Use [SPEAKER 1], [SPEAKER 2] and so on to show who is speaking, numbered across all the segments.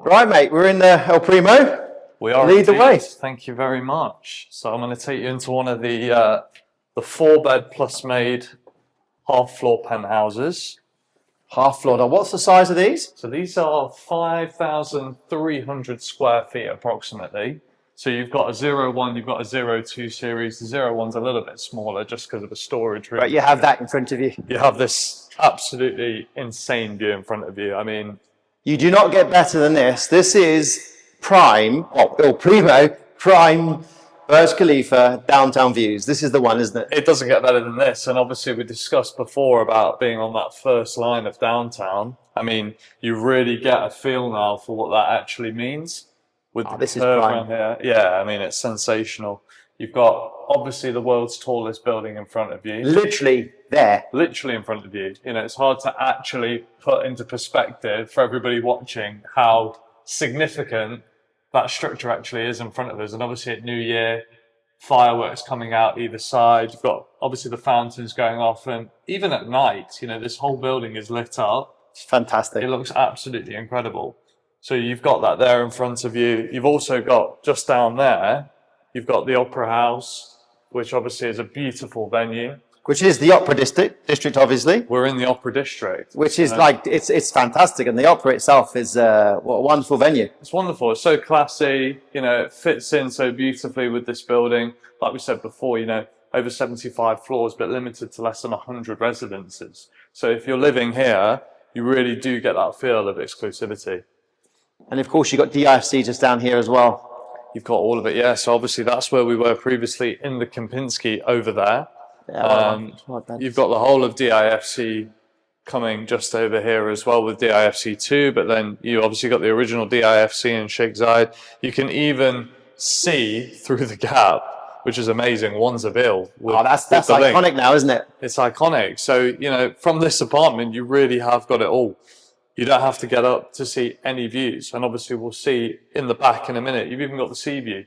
[SPEAKER 1] Right, mate, we're in the El Primo.
[SPEAKER 2] We are.
[SPEAKER 1] Lead the way.
[SPEAKER 2] Thank you very much. So I'm going to take you into one of the 4-bed plus made half-floor penthouses.
[SPEAKER 1] Half floor. Now, what's the size of these?
[SPEAKER 2] So these are 5,300 square feet approximately. So you've got a 01, you've got a 02 series. The 01's a little bit smaller just because of the storage room.
[SPEAKER 1] Right, you have that in front of you.
[SPEAKER 2] You have this absolutely insane view in front of you. I mean,
[SPEAKER 1] you do not get better than this. This is prime, El Primo, prime Burj Khalifa downtown views. This is the one, isn't it?
[SPEAKER 2] It doesn't get better than this. And obviously we discussed before about being on that first line of downtown. I mean, you really get a feel now for what that actually means. With
[SPEAKER 1] this is prime.
[SPEAKER 2] Around here. Yeah, I mean, it's sensational. You've got obviously the world's tallest building in front of you.
[SPEAKER 1] Literally there.
[SPEAKER 2] Literally in front of you. You know, it's hard to actually put into perspective for everybody watching how significant that structure actually is in front of us. And obviously at New Year, fireworks coming out either side. You've got obviously the fountains going off, and even at night, you know, this whole building is lit up.
[SPEAKER 1] It's fantastic.
[SPEAKER 2] It looks absolutely incredible. So you've got that there in front of you. You've also got just down there, you've got the Opera House, which obviously is a beautiful venue.
[SPEAKER 1] Which is the Opera District, obviously.
[SPEAKER 2] We're in the Opera District.
[SPEAKER 1] Which is like, it's fantastic. And the Opera itself is what a wonderful venue.
[SPEAKER 2] It's wonderful. It's so classy. You know, it fits in so beautifully with this building. Like we said before, you know, over 75 floors, but limited to less than 100 residences. So if you're living here, you really do get that feel of exclusivity.
[SPEAKER 1] And of course, you've got DIFC just down here as well.
[SPEAKER 2] You've got all of it, yeah. So obviously that's where we were previously in the Kempinski over there. You've got the whole of DIFC coming just over here as well with DIFC 2, but then you obviously got the original DIFC in Sheikh Zayed. You can even see through the gap, which is amazing. One's a bill.
[SPEAKER 1] That's iconic now, isn't it?
[SPEAKER 2] It's iconic. So, you know, from this apartment, you really have got it all. You don't have to get up to see any views. And obviously we'll see in the back in a minute. You've even got the sea view.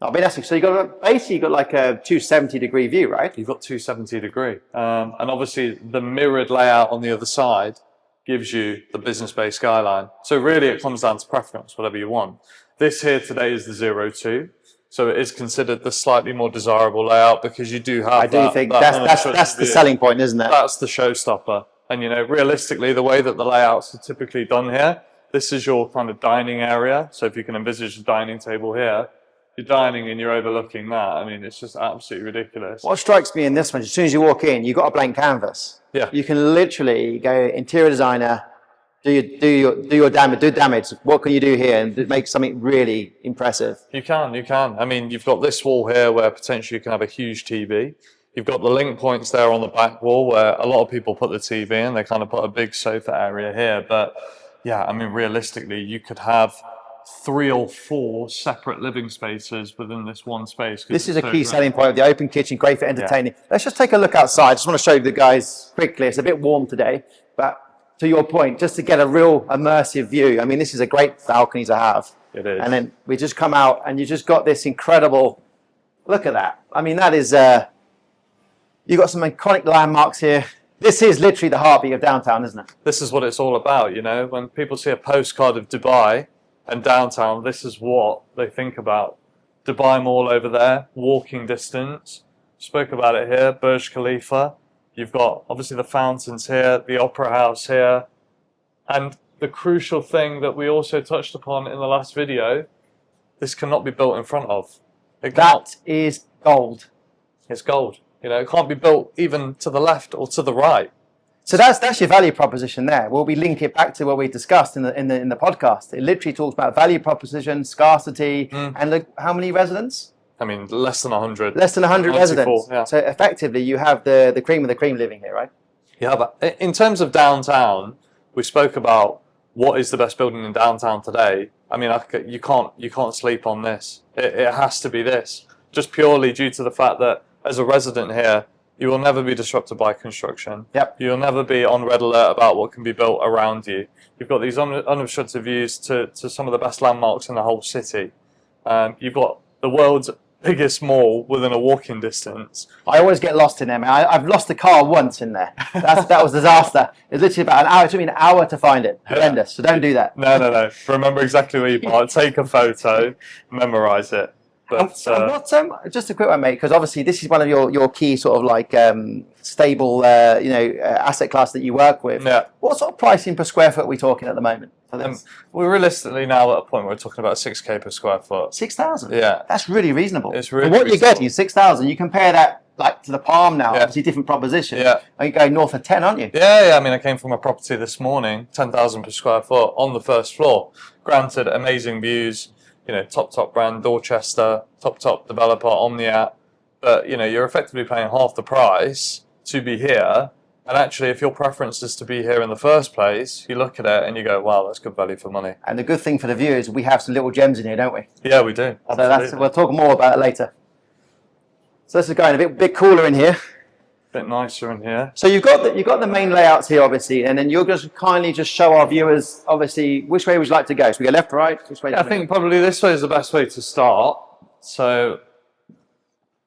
[SPEAKER 1] I mean, so you got basically got like a 270-degree view, right?
[SPEAKER 2] You've got 270-degree. And obviously the mirrored layout on the other side gives you the business bay skyline. So really it comes down to preference, whatever you want. This here today is the 02. So it is considered the slightly more desirable layout because you do have
[SPEAKER 1] I do think that's the selling point, isn't it?
[SPEAKER 2] That's the showstopper. And, you know, realistically, the way that the layouts are typically done here, this is your kind of dining area. So if you can envisage a dining table here, you're dining and you're overlooking that. I mean, it's just absolutely ridiculous.
[SPEAKER 1] What strikes me in this one, as soon as you walk in, you've got a blank canvas.
[SPEAKER 2] Yeah.
[SPEAKER 1] You can literally go interior designer, do damage. What can you do here and make something really impressive?
[SPEAKER 2] You can. I mean, you've got this wall here where potentially you can have a huge TV. You've got the link points there on the back wall where a lot of people put the TV in. They kind of put a big sofa area here. But yeah, I mean, realistically, you could have 3 or 4 separate living spaces within this one space.
[SPEAKER 1] This is a key selling point of the open kitchen, great for entertaining. Yeah. Let's just take a look outside. I just want to show you the guys quickly. It's a bit warm today, but to your point, just to get a real immersive view. I mean, this is a great balcony to have.
[SPEAKER 2] It is.
[SPEAKER 1] And then we just come out and you just got this incredible, look at that. I mean, that is, you've got some iconic landmarks here. This is literally the heartbeat of downtown, isn't it?
[SPEAKER 2] This is what it's all about, you know. When people see a postcard of Dubai and downtown, this is what they think about. Dubai Mall over there, walking distance. Spoke about it here, Burj Khalifa. You've got obviously the fountains here, the Opera House here. And the crucial thing that we also touched upon in the last video, this cannot be built in front of.
[SPEAKER 1] That is gold.
[SPEAKER 2] It's gold. You know, it can't be built even to the left or to the right.
[SPEAKER 1] So that's your value proposition there. We'll be link it back to what we discussed in the podcast. It literally talks about value proposition, scarcity, and look, how many residents?
[SPEAKER 2] I mean, less than 100.
[SPEAKER 1] Less than 100 residents.
[SPEAKER 2] Yeah.
[SPEAKER 1] So effectively, you have the cream of the cream living here, right?
[SPEAKER 2] Yeah, but in terms of downtown, we spoke about what is the best building in downtown today. I mean, you can't sleep on this. It has to be this, just purely due to the fact that as a resident here, you will never be disrupted by construction.
[SPEAKER 1] Yep.
[SPEAKER 2] You'll never be on red alert about what can be built around you. You've got these unobstructed views to some of the best landmarks in the whole city. You've got the world's biggest mall within a walking distance.
[SPEAKER 1] I always get lost in there, man. I've lost a car once in there. That was disaster. It was literally about an hour. It took me an hour to find it. Horrendous. So don't do that.
[SPEAKER 2] No. Remember exactly where you park. Take a photo, memorize it. But
[SPEAKER 1] just a quick one, mate, because obviously this is one of your key sort of like stable, asset class that you work with.
[SPEAKER 2] Yeah.
[SPEAKER 1] What sort of pricing per square foot are we talking at the moment?
[SPEAKER 2] We're realistically now at a point where we're talking about 6K per square foot.
[SPEAKER 1] 6,000.
[SPEAKER 2] Yeah,
[SPEAKER 1] that's really reasonable.
[SPEAKER 2] It's really
[SPEAKER 1] and what
[SPEAKER 2] reasonable.
[SPEAKER 1] you're getting is 6,000. You compare that like to the Palm now.
[SPEAKER 2] Yeah.
[SPEAKER 1] Obviously, different proposition.
[SPEAKER 2] Yeah.
[SPEAKER 1] You're going north of 10, aren't you?
[SPEAKER 2] Yeah. I mean, I came from a property this morning, 10,000 per square foot on the first floor. Granted, amazing views. Top brand, Dorchester, top developer, Omniat. But you're effectively paying half the price to be here. And actually, if your preference is to be here in the first place, you look at it and you go, wow, that's good value for money.
[SPEAKER 1] And the good thing for the viewers, we have some little gems in here, don't we?
[SPEAKER 2] Yeah, we do.
[SPEAKER 1] So we'll talk more about it later. So this is going a bit cooler in here.
[SPEAKER 2] A bit nicer in here.
[SPEAKER 1] So you've got the main layouts here, obviously, and then you're going to kindly just show our viewers, obviously, which way would you like to go? So we go left, right? Which way?
[SPEAKER 2] I think probably this way is the best way to start. So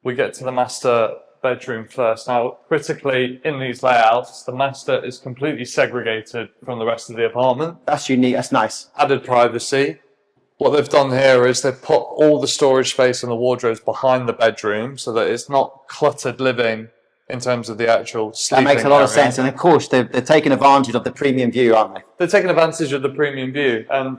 [SPEAKER 2] we get to the master bedroom first. Now, critically, in these layouts, the master is completely segregated from the rest of the apartment.
[SPEAKER 1] That's unique. That's nice.
[SPEAKER 2] Added privacy. What they've done here is they've put all the storage space and the wardrobes behind the bedroom so that it's not cluttered living in terms of the actual sleeping
[SPEAKER 1] That makes a lot of
[SPEAKER 2] area.
[SPEAKER 1] sense. And of course, they're taking advantage of the premium view, aren't they?
[SPEAKER 2] They're taking advantage of the premium view. And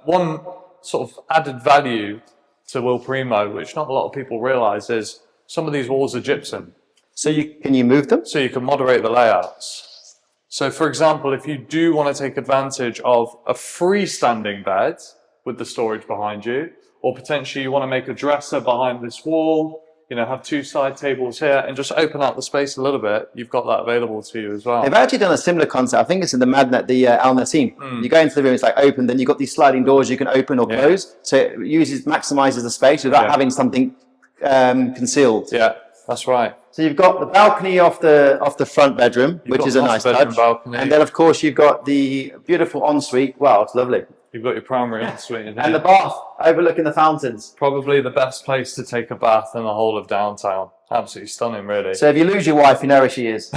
[SPEAKER 2] one sort of added value to Il Primo, which not a lot of people realise, is some of these walls are gypsum.
[SPEAKER 1] So can you move them?
[SPEAKER 2] So you can moderate the layouts. So for example, if you do want to take advantage of a freestanding bed with the storage behind you, or potentially you want to make a dresser behind this wall, have two side tables here and just open out the space a little bit, you've got that available to you as well.
[SPEAKER 1] They've actually done a similar concept. I think it's in the Madnet, the Al Nassim. You go into the room, it's like open, then you've got these sliding doors you can open or close. So it maximizes the space without having something concealed.
[SPEAKER 2] Yeah, that's right.
[SPEAKER 1] So you've got the balcony off the front bedroom, which is a nice touch.
[SPEAKER 2] Balcony.
[SPEAKER 1] And then of course you've got the beautiful ensuite. Wow, it's lovely.
[SPEAKER 2] You've got your primary ensuite in here.
[SPEAKER 1] And the bath overlooking the fountains.
[SPEAKER 2] Probably the best place to take a bath in the whole of downtown. Absolutely stunning, really.
[SPEAKER 1] So if you lose your wife, you know where she is.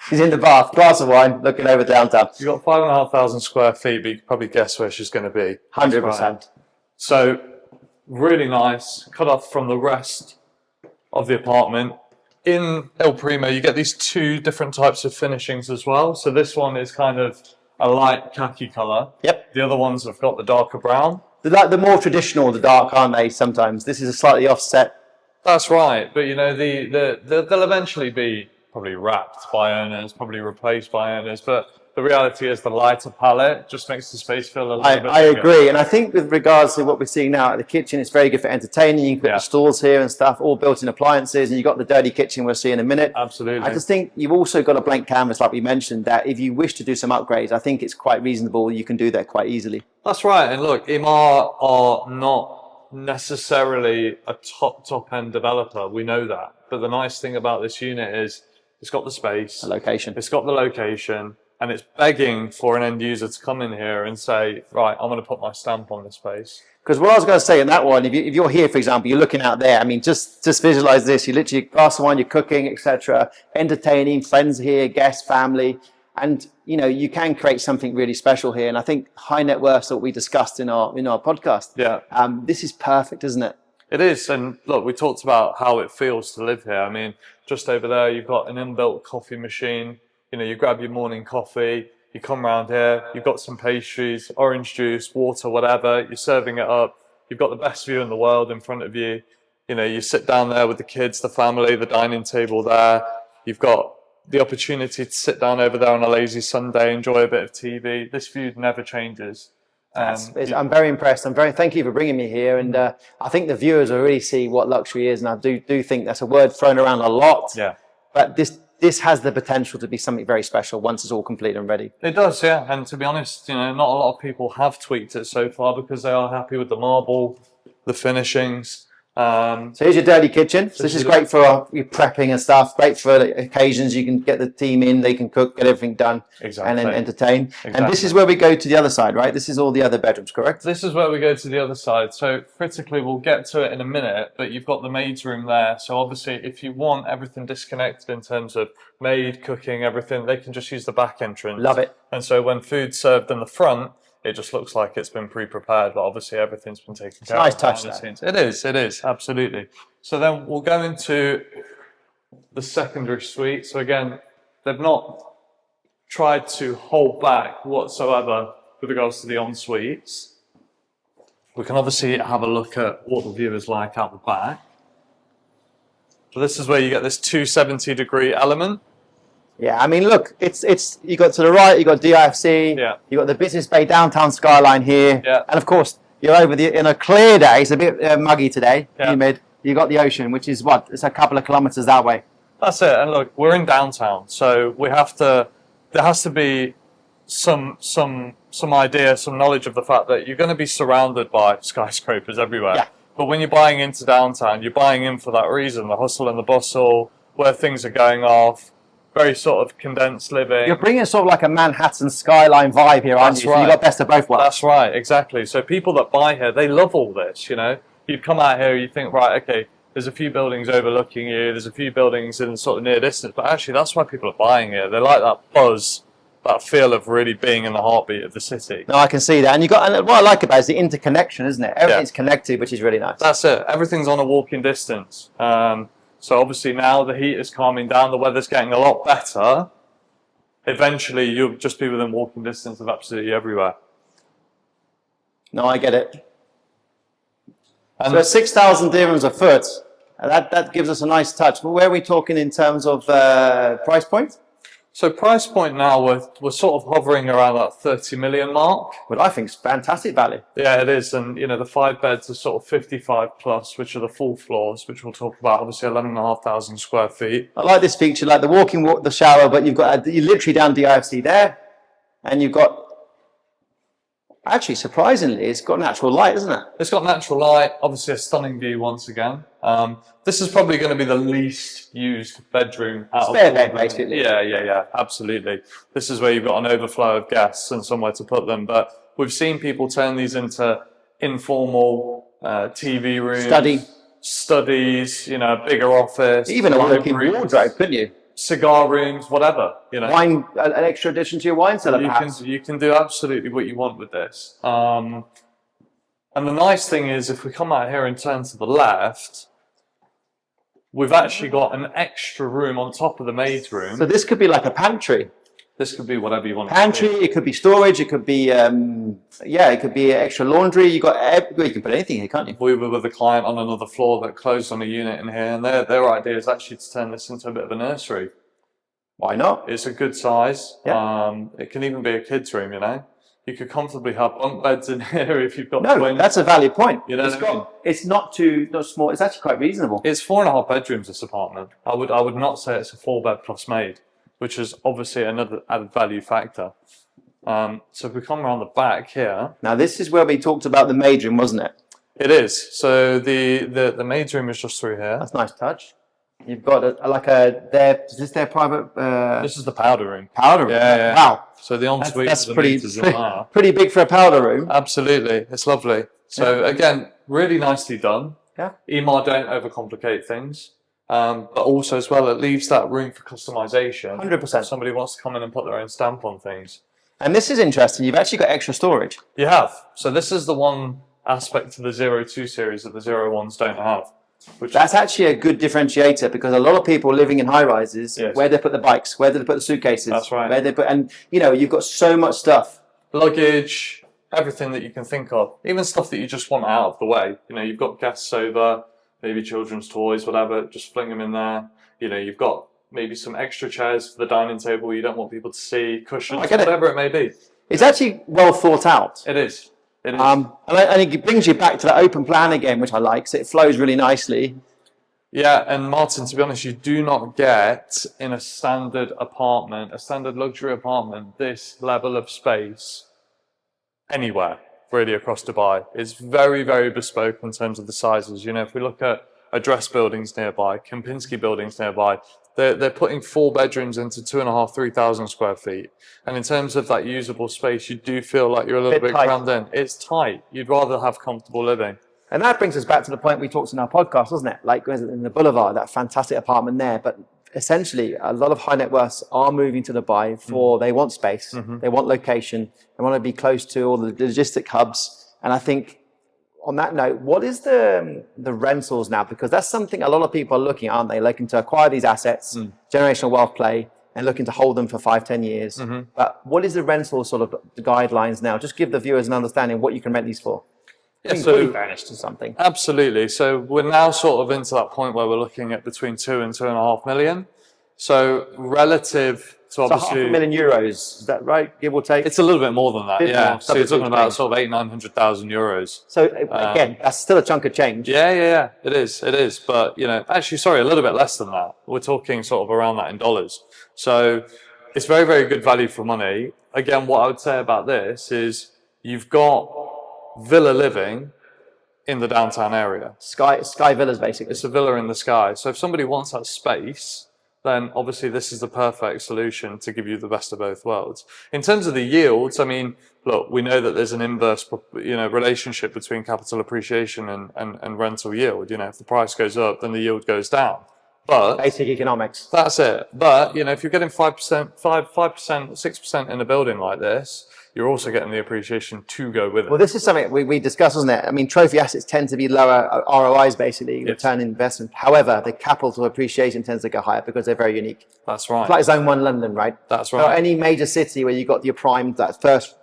[SPEAKER 1] She's in the bath, glass of wine, looking over downtown.
[SPEAKER 2] You've got 5,500 square feet, but you can probably guess where she's going to be.
[SPEAKER 1] 100%.
[SPEAKER 2] So really nice, cut off from the rest of the apartment. In Il Primo, you get these two different types of finishings as well. So this one is kind of a light khaki colour.
[SPEAKER 1] Yep.
[SPEAKER 2] The other ones have got the darker brown.
[SPEAKER 1] They're like the more traditional, the dark, aren't they, sometimes? This is a slightly offset.
[SPEAKER 2] That's right. But, they'll eventually be probably wrapped by owners, probably replaced by owners. But the reality is the lighter palette just makes the space feel a little bit bigger.
[SPEAKER 1] I agree. And I think with regards to what we're seeing now at the kitchen, it's very good for entertaining. You can put the stalls here and stuff, all built-in appliances, and you've got the dirty kitchen we'll see in a minute.
[SPEAKER 2] Absolutely.
[SPEAKER 1] I just think you've also got a blank canvas, like we mentioned, that if you wish to do some upgrades, I think it's quite reasonable. You can do that quite easily.
[SPEAKER 2] That's right. And look, EMAAR are not necessarily a top-end developer. We know that. But the nice thing about this unit is it's got the space.
[SPEAKER 1] The location.
[SPEAKER 2] It's got the location. And it's begging for an end user to come in here and say, right, I'm going to put my stamp on this space.
[SPEAKER 1] Because what I was going to say in that one, if you're here, for example, you're looking out there, I mean, just visualize this. You literally glass of wine, you're cooking, etc., entertaining, friends here, guests, family. And, you can create something really special here. And I think high net worth is what we discussed in our podcast.
[SPEAKER 2] Yeah.
[SPEAKER 1] This is perfect, isn't it?
[SPEAKER 2] It is. And look, we talked about how it feels to live here. I mean, just over there, you've got an inbuilt coffee machine. You grab your morning coffee, you come around here, you've got some pastries, orange juice, water, whatever, you're serving it up. You've got the best view in the world in front of you. You sit down there with the kids, the family, the dining table there. You've got the opportunity to sit down over there on a lazy Sunday, enjoy a bit of TV. This view never changes.
[SPEAKER 1] I'm very impressed. Thank you for bringing me here. And I think the viewers will really see what luxury is. And I do think that's a word thrown around a lot.
[SPEAKER 2] Yeah.
[SPEAKER 1] But this has the potential to be something very special once it's all complete and ready.
[SPEAKER 2] It does, yeah. And to be honest, not a lot of people have tweaked it so far because they are happy with the marble, the finishings.
[SPEAKER 1] So here's your dirty kitchen. So this is great for your prepping and stuff. Great for occasions. You can get the team in, they can cook, get everything done, and then entertain. Exactly. And this is where we go to the other side, right? This is all the other bedrooms, correct?
[SPEAKER 2] This is where we go to the other side. So critically, we'll get to it in a minute, but you've got the maid's room there. So obviously, if you want everything disconnected in terms of maid, cooking, everything, they can just use the back entrance.
[SPEAKER 1] Love it.
[SPEAKER 2] And so when food's served in the front, it just looks like it's been pre-prepared, but obviously everything's been taken care of.
[SPEAKER 1] Nice touch there.
[SPEAKER 2] It is, absolutely. So then we'll go into the secondary suite. So again, they've not tried to hold back whatsoever with regards to the en-suites. We can obviously have a look at what the view is like out the back. So this is where you get this 270-degree element.
[SPEAKER 1] Yeah, I mean, look, it's you got to the right, you got DIFC, you got the Business Bay downtown skyline here, and of course you're over in a clear day. It's a bit muggy today, humid. You got the ocean, which is what, it's a couple of kilometers that way.
[SPEAKER 2] That's it. And look, we're in downtown, so we have to. There has to be some idea, some knowledge of the fact that you're going to be surrounded by skyscrapers everywhere. Yeah. But when you're buying into downtown, you're buying in for that reason: the hustle and the bustle, where things are going off. Very sort of condensed living. You're
[SPEAKER 1] bringing sort of like a Manhattan skyline vibe here, aren't you?
[SPEAKER 2] Right.
[SPEAKER 1] So you got best of both worlds.
[SPEAKER 2] That's right, exactly. So people that buy here, they love all this, you know. You'd come out here, you think, right, okay, there's a few buildings overlooking you, there's a few buildings in sort of near distance, but actually that's why people are buying here. They like that buzz, that feel of really being in the heartbeat of the city.
[SPEAKER 1] No, I can see that. And and what I like about it is the interconnection, isn't it? Everything's connected, which is really nice.
[SPEAKER 2] That's it. Everything's on a walking distance. So obviously now the heat is calming down, the weather's getting a lot better. Eventually you'll just be within walking distance of absolutely everywhere.
[SPEAKER 1] No, I get it. And so 6,000 dirhams a foot, that gives us a nice touch. But where are we talking in terms of price point?
[SPEAKER 2] So price point now, we're sort of hovering around that 30 million mark.
[SPEAKER 1] Well, I think it's fantastic value.
[SPEAKER 2] Yeah, it is. And, you know, the 5 beds are sort of 55 plus, which are the full floors, which we'll talk about, obviously 11,500 square feet.
[SPEAKER 1] I like this feature, like the walking, the shower, but you've got, you're literally down DIFC there, and you've got, actually, surprisingly, it's got natural light, isn't it?
[SPEAKER 2] It's got natural light, obviously a stunning view once again. This is probably going to be the least used bedroom out of
[SPEAKER 1] spare bed, basically.
[SPEAKER 2] Yeah, absolutely. This is where you've got an overflow of guests and somewhere to put them. But we've seen people turn these into informal TV rooms, studies, you know, a bigger office,
[SPEAKER 1] even a walk-in wardrobe, couldn't you?
[SPEAKER 2] Cigar rooms, whatever, you know.
[SPEAKER 1] Wine, an extra addition to your wine cellar, perhaps.
[SPEAKER 2] You can do absolutely what you want with this. And the nice thing is, if we come out here and turn to the left, we've actually got an extra room on top of the maid's room.
[SPEAKER 1] So this could be like a pantry.
[SPEAKER 2] This could be whatever you want.
[SPEAKER 1] Pantry, it could be storage, it could be, it could be extra laundry. You can put anything here, can't you?
[SPEAKER 2] We were with a client on another floor that closed on a unit in here, and their idea is actually to turn this into a bit of a nursery.
[SPEAKER 1] Why not?
[SPEAKER 2] It's a good size.
[SPEAKER 1] Yeah.
[SPEAKER 2] It can even be a kid's room, you know. You could comfortably have bunk beds in here if you've got
[SPEAKER 1] twins. That's a valid point.
[SPEAKER 2] You know,
[SPEAKER 1] it's not small. It's actually quite reasonable.
[SPEAKER 2] It's 4.5 bedrooms, this apartment. I would not say it's a 4-bed plus maid, which is obviously another added value factor. So if we come around the back here.
[SPEAKER 1] Now this is where we talked about the maid room, wasn't it?
[SPEAKER 2] It is. So the maid's room is just through here.
[SPEAKER 1] That's a nice touch. You've got is this their private?
[SPEAKER 2] This is the powder room.
[SPEAKER 1] Powder room.
[SPEAKER 2] Yeah.
[SPEAKER 1] Wow.
[SPEAKER 2] So the ensuite.
[SPEAKER 1] That's pretty big for a powder room.
[SPEAKER 2] Absolutely, it's lovely. So again, really nicely done.
[SPEAKER 1] Yeah.
[SPEAKER 2] EMAAR don't overcomplicate things, but also as well, it leaves that room for customization.
[SPEAKER 1] 100%.
[SPEAKER 2] If somebody wants to come in and put their own stamp on things.
[SPEAKER 1] And this is interesting. You've actually got extra storage.
[SPEAKER 2] You have. So this is the one aspect to the 02 series that the 01s don't have.
[SPEAKER 1] That's actually a good differentiator, because a lot of people living in high rises, where they put the bikes, where do they put the suitcases?
[SPEAKER 2] That's right.
[SPEAKER 1] Where they put, and you know, you've got so much stuff,
[SPEAKER 2] luggage, everything that you can think of, even stuff that you just want out of the way. You know, you've got guests over, maybe children's toys, whatever, just fling them in there. You know, you've got maybe some extra chairs for the dining table you don't want people to see, cushions, whatever it may be.
[SPEAKER 1] It's actually well thought out.
[SPEAKER 2] It is. It is.
[SPEAKER 1] And it brings you back to that open plan again, which I like. So it flows really nicely.
[SPEAKER 2] Yeah, and Martin, to be honest, you do not get in a standard apartment, a standard luxury apartment, this level of space anywhere. really across Dubai. It's very, very bespoke in terms of the sizes. You know, if we look at address buildings nearby, Kempinski buildings nearby, they're putting 4 bedrooms into 2,500, 3,000 square feet. And in terms of that usable space, you do feel like you're a little bit crammed in. It's tight. You'd rather have comfortable living.
[SPEAKER 1] And that brings us back to the point we talked in our podcast, doesn't it? Like in the Boulevard, that fantastic apartment there. But essentially, a lot of high net worths are moving to Dubai for, they want space, they want location, they want to be close to all the logistic hubs. And I think on that note, what is the rentals now? Because that's something a lot of people are looking at, aren't they? Looking to acquire these assets, generational wealth play, and looking to hold them for 5-10 years. But what is the rental sort of guidelines now? Just give the viewers an understanding what you can rent these for.
[SPEAKER 2] Yeah, so
[SPEAKER 1] furnished to something.
[SPEAKER 2] Absolutely. So we're now sort of into that point where we're looking at between 2 and 2.5 million. So relative to obviously
[SPEAKER 1] €500,000, is that right? Give or take?
[SPEAKER 2] It's a little bit more than that, yeah. So you're talking about sort of 800,000-900,000 euros.
[SPEAKER 1] So again, that's still a chunk of change.
[SPEAKER 2] Yeah. It is. But you know, actually, sorry, a little bit less than that. We're talking sort of around that in dollars. So it's very, very good value for money. Again, what I would say about this is you've got villa living in the downtown area.
[SPEAKER 1] Sky villas, basically.
[SPEAKER 2] It's a villa in the sky. So if somebody wants that space, then obviously this is the perfect solution to give you the best of both worlds. In terms of the yields, I mean, look, we know that there's an inverse, relationship between capital appreciation and rental yield. You know, if the price goes up, then the yield goes down. But
[SPEAKER 1] basic economics.
[SPEAKER 2] That's it. But you know, if you're getting 5%, 6% in a building like this, you're also getting the appreciation to go with it.
[SPEAKER 1] Well, this is something we discussed, isn't it? I mean, trophy assets tend to be lower ROIs, basically, return on investment. However, the capital appreciation tends to go higher because they're very unique.
[SPEAKER 2] That's right.
[SPEAKER 1] It's like Zone 1 London, right?
[SPEAKER 2] That's right.
[SPEAKER 1] So any major city where you've got your prime, that first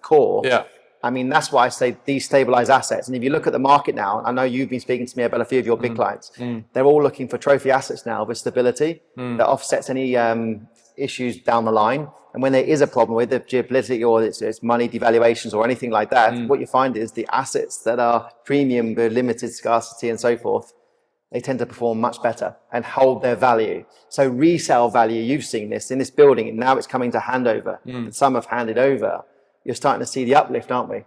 [SPEAKER 1] core,
[SPEAKER 2] yeah.
[SPEAKER 1] I mean, that's why I say destabilize assets. And if you look at the market now, I know you've been speaking to me about a few of your big clients. They're all looking for trophy assets now with stability that offsets any issues down the line. And when there is a problem with the geopolitical or it's money devaluations or anything like that, what you find is the assets that are premium with limited scarcity and so forth, they tend to perform much better and hold their value. So resale value, you've seen this in this building, and now it's coming to handover. Some have handed over. You're starting to see the uplift, aren't we?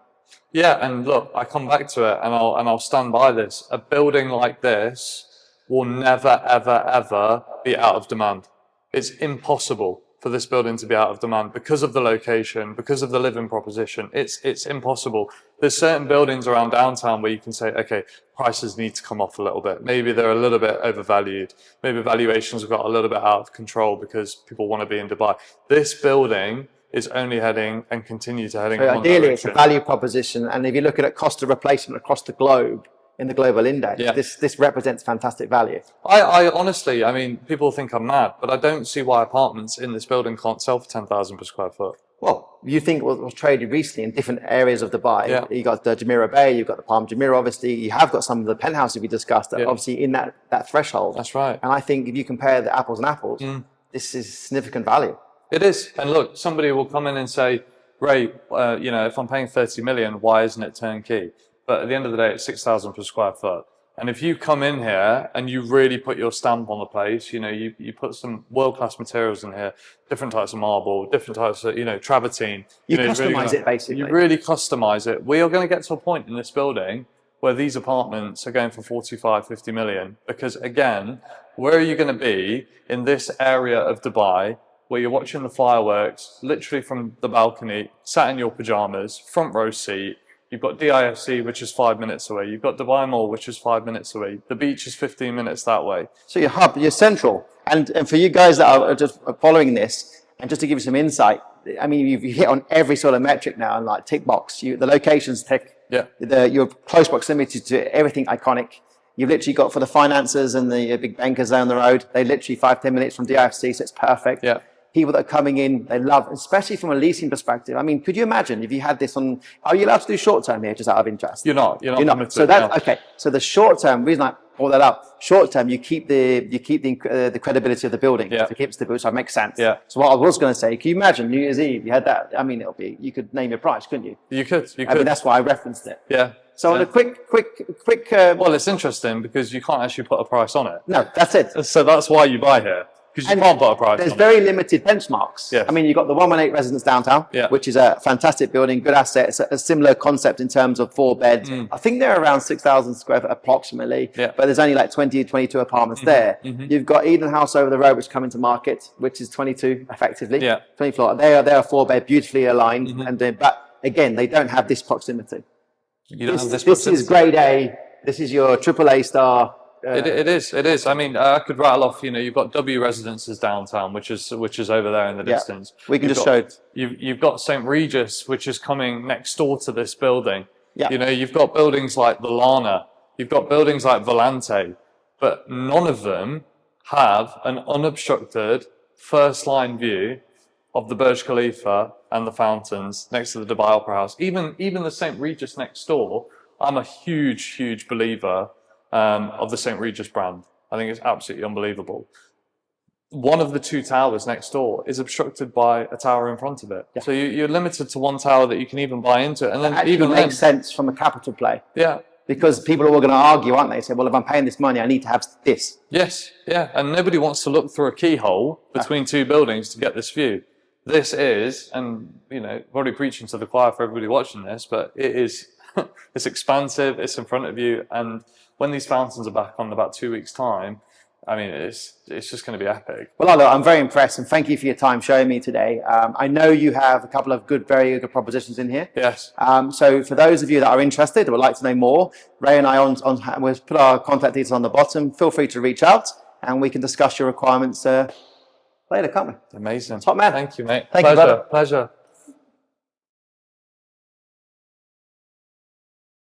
[SPEAKER 2] Yeah, and look, I come back to it, and I'll stand by this. A building like this will never, ever, ever be out of demand. It's impossible for this building to be out of demand because of the location, because of the living proposition. It's impossible. There's certain buildings around downtown where you can say, okay, prices need to come off a little bit. Maybe they're a little bit overvalued. Maybe valuations have got a little bit out of control because people want to be in Dubai. This building is only heading and continue to heading.
[SPEAKER 1] So ideally, it's a value proposition. And if you look at cost of replacement across the globe, in the global index, this represents fantastic value.
[SPEAKER 2] I honestly, I mean, people think I'm mad, but I don't see why apartments in this building can't sell for 10,000 per square foot.
[SPEAKER 1] Well, you think what was traded recently in different areas of Dubai. You got the Jumeirah Bay, you've got the Palm Jumeirah, obviously. You have got some of the penthouses we discussed that obviously in that threshold.
[SPEAKER 2] That's right.
[SPEAKER 1] And I think if you compare the apples and apples, this is significant value.
[SPEAKER 2] It is. And look, somebody will come in and say, Ray, if I'm paying 30 million, why isn't it turnkey? But at the end of the day, it's 6,000 per square foot. And if you come in here and you really put your stamp on the place, you put some world-class materials in here, different types of marble, different types of, travertine.
[SPEAKER 1] You customize it, basically.
[SPEAKER 2] You really customize it. We are going to get to a point in this building where these apartments are going for 45, 50 million. Because again, where are you going to be in this area of Dubai where you're watching the fireworks, literally from the balcony, sat in your pajamas, front row seat? You've got DIFC, which is 5 minutes away. You've got Dubai Mall, which is 5 minutes away. The beach is 15 minutes that way. So
[SPEAKER 1] you're central. And for you guys that are just following this, and just to give you some insight, I mean, you've hit on every sort of metric now, and like tick box. The locations tick.
[SPEAKER 2] Yeah.
[SPEAKER 1] Your close proximity to everything iconic. You've literally got for the finances and the big bankers down the road. They literally 5-10 minutes from DIFC, so it's perfect.
[SPEAKER 2] Yeah.
[SPEAKER 1] People that are coming in, they love, especially from a leasing perspective. I mean, could you imagine if you had this on, are you allowed to do short term here, just out of interest?
[SPEAKER 2] You're not.
[SPEAKER 1] So that's, okay. So the short term, reason I brought that up, short term, you keep the credibility of the building.
[SPEAKER 2] Yeah.
[SPEAKER 1] To keep stability, so it makes sense.
[SPEAKER 2] Yeah.
[SPEAKER 1] So what I was going to say, can you imagine New Year's Eve, you had that, I mean, you could name your price, couldn't you?
[SPEAKER 2] You could.
[SPEAKER 1] I mean, that's why I referenced it.
[SPEAKER 2] Yeah.
[SPEAKER 1] So on a quick.
[SPEAKER 2] Well, it's interesting because you can't actually put a price on it.
[SPEAKER 1] No, that's it.
[SPEAKER 2] So that's why you buy here. Because you can't put a price
[SPEAKER 1] There's
[SPEAKER 2] on
[SPEAKER 1] very limited benchmarks.
[SPEAKER 2] Yes.
[SPEAKER 1] I mean, you've got the 118 Residence Downtown, which is a fantastic building, good asset. It's a similar concept in terms of 4 beds. I think they're around 6,000 square foot approximately, but there's only like 20, 22 apartments there. You've got Eden House over the road, which is coming to market, which is 22 effectively. 20 floor. They're a 4-bed, beautifully aligned, but again, they don't have this proximity.
[SPEAKER 2] You don't have this
[SPEAKER 1] This is grade A. This is your AAA star.
[SPEAKER 2] It is. I mean, I could rattle off. You know, you've got W Residences downtown, which is over there in the distance.
[SPEAKER 1] We can just show it.
[SPEAKER 2] You've got St. Regis, which is coming next door to this building. You know, you've got buildings like the Lana. You've got buildings like Volante, but none of them have an unobstructed first line view of the Burj Khalifa and the fountains next to the Dubai Opera House. Even the St. Regis next door. I'm a huge believer of the St. Regis brand. I think it's absolutely unbelievable. One of the 2 towers next door is obstructed by a tower in front of it. So you're limited to 1 tower that you can even buy into. And then
[SPEAKER 1] that
[SPEAKER 2] even
[SPEAKER 1] makes sense from a capital play.
[SPEAKER 2] Yeah.
[SPEAKER 1] Because people are all going to argue, aren't they? Say, well, if I'm paying this money, I need to have this.
[SPEAKER 2] Yes, yeah. And nobody wants to look through a keyhole between 2 buildings to get this view. This is, and you know, probably preaching to the choir for everybody watching this, but it is, it's expansive, it's in front of you, and when these fountains are back on in about 2 weeks' time, I mean, it's just going to be epic.
[SPEAKER 1] Well, I'm very impressed, and thank you for your time showing me today. I know you have a couple of very good propositions in here.
[SPEAKER 2] Yes.
[SPEAKER 1] So for those of you that are interested or would like to know more, Ray and I we'll put our contact details on the bottom. Feel free to reach out, and we can discuss your requirements later, can't we?
[SPEAKER 2] Amazing.
[SPEAKER 1] Top man.
[SPEAKER 2] Thank you, mate.
[SPEAKER 1] Thank you, brother.
[SPEAKER 2] Pleasure.